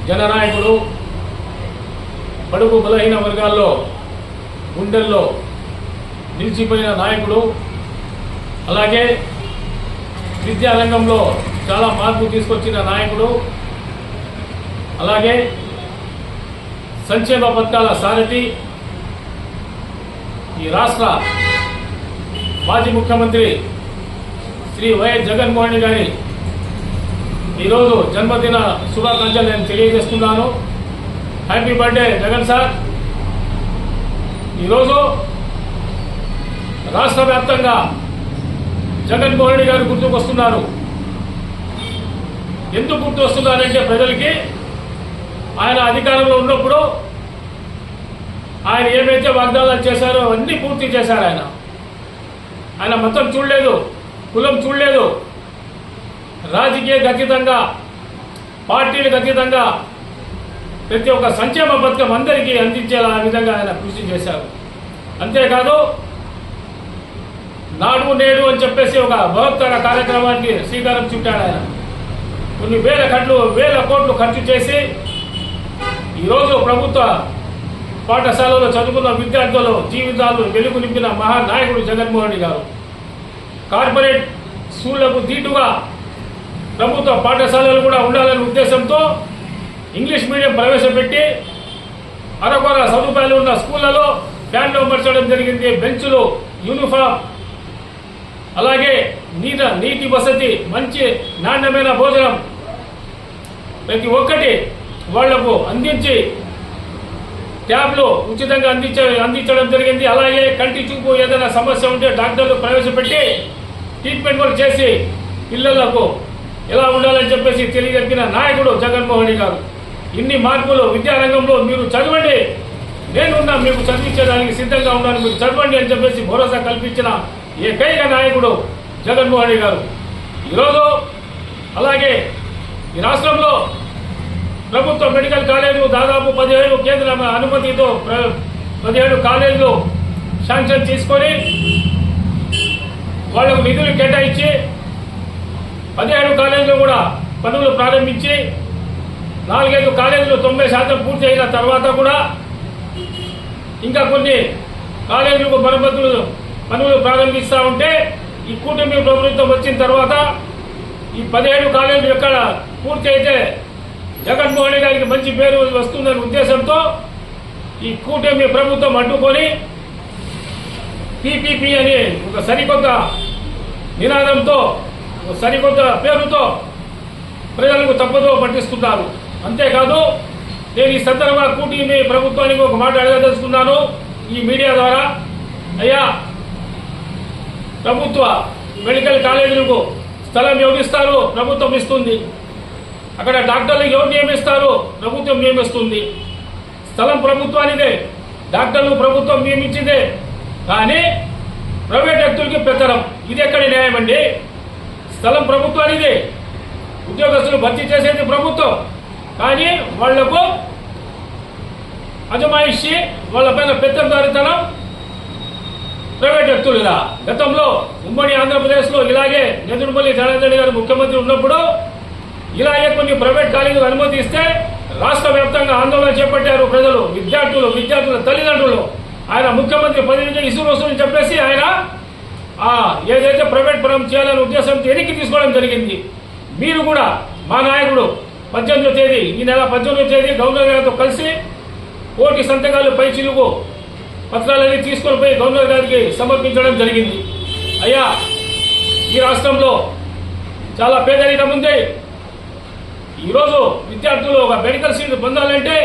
జననాయకుడు, బడుగు బలహీన వర్గాల్లో గుండెల్లో నిలిచిపోయిన నాయకుడు, అలాగే విద్యారంగంలో చాలా మార్పు తీసుకొచ్చిన నాయకుడు, అలాగే సంక్షేమ పథకాల సారథి, ఈ రాష్ట్ర మాజీ ముఖ్యమంత్రి శ్రీ వైఎస్ జగన్మోహన్ రెడ్డి గారి ఈరోజు జన్మదిన శుభాకాంక్షలు నేను తెలియజేస్తున్నాను. Happy birthday Jagan sir. ఈరోజు రాష్ట్ర వ్యాప్తంగా జగన్మోహన్ రెడ్డి గారు గుర్తుకొస్తున్నారు. ఎందుకు గుర్తు వస్తున్నారంటే ప్రజలకి ఆయన అధికారంలో ఉన్నప్పుడు ఆయన ఏమైతే వాగ్దానాలు చేశారో అన్నీ పూర్తి చేశారు. ఆయన మతం చూడలేదు, కులం చూడలేదు, రాజకీయ అతీతంగా, పార్టీలకు అతీతంగా ప్రతి ఒక్క సంక్షేమ పథకం అందరికీ అందించేలా విధంగా ఆయన కృషి చేశారు. అంతేకాదు నాడు నేడు అని చెప్పేసి ఒక బృహత్తర కార్యక్రమానికి శ్రీకారం చుట్టాడు. ఆయన కొన్ని వేల కోట్లు ఖర్చు చేసి ఈరోజు ప్రభుత్వ పాఠశాలలో చదువుకున్న విద్యార్థుల జీవితాలు వెలుగు నింపిన మహానాయకుడు జగన్మోహన్ రెడ్డి గారు. కార్పొరేట్ స్కూళ్లకు దీటుగా ప్రభుత్వ పాఠశాలలు కూడా ఉండాలనే ఉద్దేశంతో ఇంగ్లీష్ మీడియం ప్రవేశపెట్టి అరకొర సదుపాయాలు ఉన్న స్కూళ్లలో ఫ్యాన్లు అమర్చడం జరిగింది. బెంచులు, యూనిఫామ్, అలాగే నీటి వసతి, మంచి నాణ్యమైన భోజనం ప్రతి ఒక్కటి వాళ్లకు అందించి ట్యాబ్లు ఉచితంగా అందించడం జరిగింది. అలాగే కంటి చూపు ఏదైనా సమస్య ఉంటే డాక్టర్లు ప్రవేశపెట్టి ట్రీట్మెంట్ కూడా చేసి పిల్లలకు ఎలా ఉండాలని చెప్పేసి తెలియజెప్పిన నాయకుడు జగన్మోహన్ రెడ్డి గారు. ఇన్ని మార్పులు విద్యారంగంలో మీరు చదవండి, నేనున్నా మీకు చదివించడానికి సిద్ధంగా ఉన్నాను, మీరు చదవండి అని చెప్పేసి భరోసా కల్పించిన ఏకైక నాయకుడు జగన్మోహన్ రెడ్డి గారు. ఈరోజు అలాగే ఈ రాష్ట్రంలో ప్రభుత్వ మెడికల్ కాలేజీలు దాదాపు 17 కేంద్ర అనుమతితో 17 కాలేజీలు శాంక్షన్ తీసుకొని వాళ్లకు నిధులు కేటాయించి 17 కాలేజీలు కూడా పనులు ప్రారంభించి 4-5 కాలేజీలు 90% పూర్తి అయిన తర్వాత కూడా ఇంకా కొన్ని కాలేజీలకు పనులు ప్రారంభిస్తూ ఉంటే ఈ కూటమి ప్రభుత్వం వచ్చిన తర్వాత ఈ 17 కాలేజీలు ఎక్కడ పూర్తి అయితే జగన్మోహన్ రెడ్డి గారికి మంచి పేరు వస్తుందనే ఉద్దేశంతో ఈ కూటమి ప్రభుత్వం అడ్డుకొని పీపీపీ అని ఒక సరికొత్త నినాదంతో, సరికొత్త పేరుతో ప్రజలకు తప్పుదో పట్టిస్తున్నారు. అంతేకాదు నేను ఈ సందర్భంగా కూటమి ప్రభుత్వానికి ఒక మాట అడగదలుచుకున్నాను ఈ మీడియా ద్వారా. అయ్యా, ప్రభుత్వ మెడికల్ కాలేజీలకు స్థలం ఎవరిస్తారు? ప్రభుత్వం ఇస్తుంది. అక్కడ డాక్టర్లకు ఎవరు నియమిస్తారు? ప్రభుత్వం నియమిస్తుంది. స్థలం ప్రభుత్వానిదే, డాక్టర్లు ప్రభుత్వం నియమించిందే. కానీ ప్రైవేట్ వ్యక్తులకి పెత్తనం, ఇది ఎక్కడి న్యాయం అండి? స్థలం ప్రభుత్వానిదే, ఉద్యోగస్తులు భర్తీ చేసేది ప్రభుత్వం, కానీ వాళ్లకు అజమాయిషి, వాళ్ళపైన పెత్తందారితనం ప్రైవేట్ వ్యక్తులుగా. గతంలో ఉమ్మడి ఆంధ్రప్రదేశ్లో ఇలాగే నెదురుమల్లి జనార్దన్ గారు ముఖ్యమంత్రి ఉన్నప్పుడు ఇలాగే కొన్ని ప్రైవేట్ కాలేజీలు అనుమతి ఇస్తే రాష్ట్ర వ్యాప్తంగా ఆందోళన చేపట్టారు ప్రజలు, విద్యార్థుల తల్లిదండ్రులు. ఆయన ముఖ్యమంత్రి పదవికి ఇసురు వస్తుందని చెప్పేసి ఆయన ఏదైతే ప్రైవేట్ పరం చేయాలనే ఉద్దేశంతో వెనక్కి తీసుకోవడం జరిగింది. మీరు కూడా మా నాయకుడు 18వ తేదీ, ఈ నెల 18వ తేదీ గవర్నర్ గారితో కలిసి 1 కోటి సంతకాలు పై చిలుగు పత్రాలన్నీ తీసుకొని పోయి గవర్నర్ గారికి సమర్పించడం జరిగింది. అయ్యా, ఈ రాష్ట్రంలో చాలా పేదరికం ఉంది. ఈరోజు విద్యార్థులు ఒక మెడికల్ సీట్ పొందాలంటే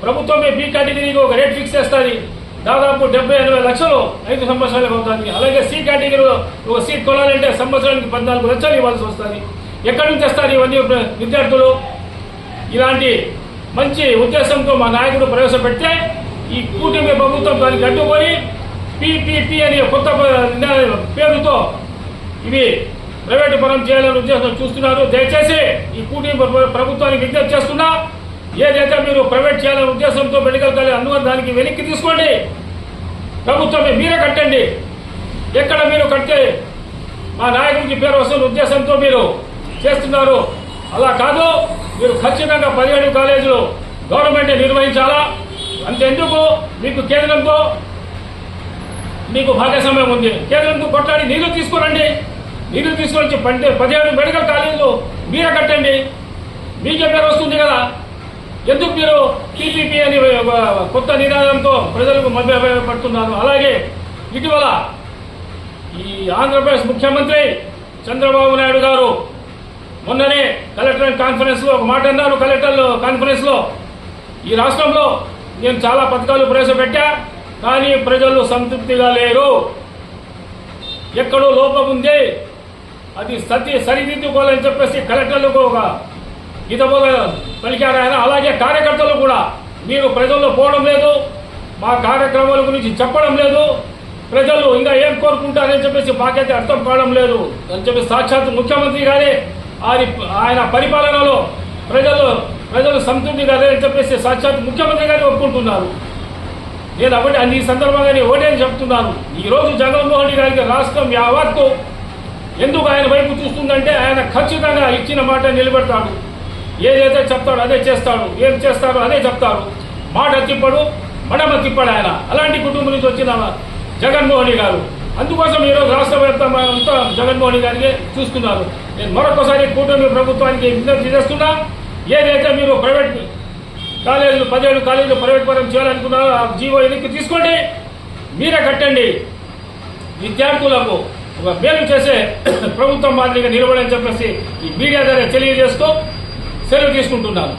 ప్రభుత్వమే బి కేటగిరీకి ఒక రేట్ ఫిక్స్ చేస్తుంది. దాదాపు 70-80 లక్షలు 5 సంవత్సరాలకు అవుతుంది. అలాగే సి కేటగిరీలో ఒక సీట్ కొనాలంటే సంవత్సరానికి 14 లక్షలు ఇవ్వాల్సి వస్తుంది. ఎక్కడి నుంచి వస్తారు ఇవన్నీ విద్యార్థులు? ఇలాంటి మంచి ఉద్దేశంతో మా నాయకుడు ప్రవేశపెడితే ఈ కూటమి ప్రభుత్వం దానికి అడ్డుకొని పీపీపీ అనే కొత్త పేరుతో ఇవి ప్రైవేటు పరం చేయాలని ఉద్దేశం చూస్తున్నారు. దయచేసి ఈ కూటమి ప్రభుత్వానికి విజ్ఞప్తి చేస్తున్నా, ఏదైతే మీరు ప్రైవేట్ చేయాలనే ఉద్దేశంతో మెడికల్ కాలేజ్ అందువల్ల దానికి వెనక్కి తీసుకోండి. ప్రభుత్వమే మీరే కట్టండి. ఎక్కడ మీరు కడితే మా నాయకుడికి పేరు వస్తున్న ఉద్దేశంతో మీరు చేస్తున్నారు. అలా కాదు, మీరు ఖచ్చితంగా 17 కాలేజీలు గవర్నమెంట్ నిర్వహించాలా. అంతెందుకు, మీకు కేంద్రంతో మీకు భాగస్వామ్యం ఉంది. కేంద్రంతో కొట్లాడి నీళ్లు తీసుకురండి. నీళ్లు తీసుకొచ్చి 17 మెడికల్ కాలేజీలు మీరే కట్టండి. మీకే పేరు వస్తుంది కదా. ఎందుకు మీరు టీపీపీ అని కొత్త నినాదంతో ప్రజలకు మభ్యపడుతున్నారు? అలాగే ఇటీవల ఈ ఆంధ్రప్రదేశ్ ముఖ్యమంత్రి చంద్రబాబు నాయుడు గారు మొన్ననే కలెక్టర్ కాన్ఫరెన్స్లో ఒక మాట అన్నారు. కలెక్టర్ కాన్ఫరెన్స్లో, ఈ రాష్ట్రంలో నేను చాలా పథకాలు ప్రవేశపెట్టా, కానీ ప్రజలు సంతృప్తిగా లేరు, ఎక్కడో లోపం ఉంది, అది సరిదిద్దుకోవాలని చెప్పేసి కలెక్టర్లకు ఒక హితబోధ పలికారు ఆయన. అలాగే కార్యకర్తలు కూడా మీరు ప్రజల్లో పోవడం లేదు, మా కార్యక్రమాల గురించి చెప్పడం లేదు, ప్రజలు ఇంకా ఏం కోరుకుంటారని చెప్పేసి మాకైతే అర్థం కావడం లేదు అని చెప్పి సాక్షాత్ ముఖ్యమంత్రి గారే ఆయన పరిపాలనలో ప్రజలు సంతృప్తిగా లేదని చెప్పేసి సాక్షాత్ ముఖ్యమంత్రి గారే ఒప్పుకుంటున్నారు. నేను ఒకటి అన్ని సందర్భంగానే ఒకటే చెప్తున్నాను, ఈరోజు జగన్మోహన్ రెడ్డి గారికి రాష్ట్రం యావత్తు ఎందుకు ఆయన వైపు చూస్తుందంటే ఆయన ఖచ్చితంగా ఇచ్చిన మాట నిలబెడతాడు. ఏదైతే చెప్తాడో అదే చేస్తాడు, ఏం చేస్తాడో అదే చెప్తాడు. మాట తిప్పడు, మడమ తిప్పాడు ఆయన. అలాంటి కుటుంబం నుంచి వచ్చిన జగన్మోహన్ రెడ్డి గారు. అందుకోసం ఈరోజు రాష్ట్ర వ్యాప్తంగా అంతా జగన్మోహన్ రెడ్డి గారికి చూస్తున్నారు. నేను మరొకసారి కూటమి ప్రభుత్వానికి విజ్ఞప్తి చేస్తున్నా, ఏదైతే మీరు ప్రైవేట్ కాలేజీలు 17 కాలేజీలు ప్రైవేట్ పరం చేయాలనుకున్నారో ఆ జీవో వెనక్కి తీసుకోండి, మీరే కట్టండి. విద్యార్థులకు ఒక మేలు చేసే ప్రభుత్వం మాదిరిగా నిలబడని చెప్పేసి ఈ మీడియా ద్వారా తెలియజేస్తూ సెలవు తీసుకుంటున్నాను.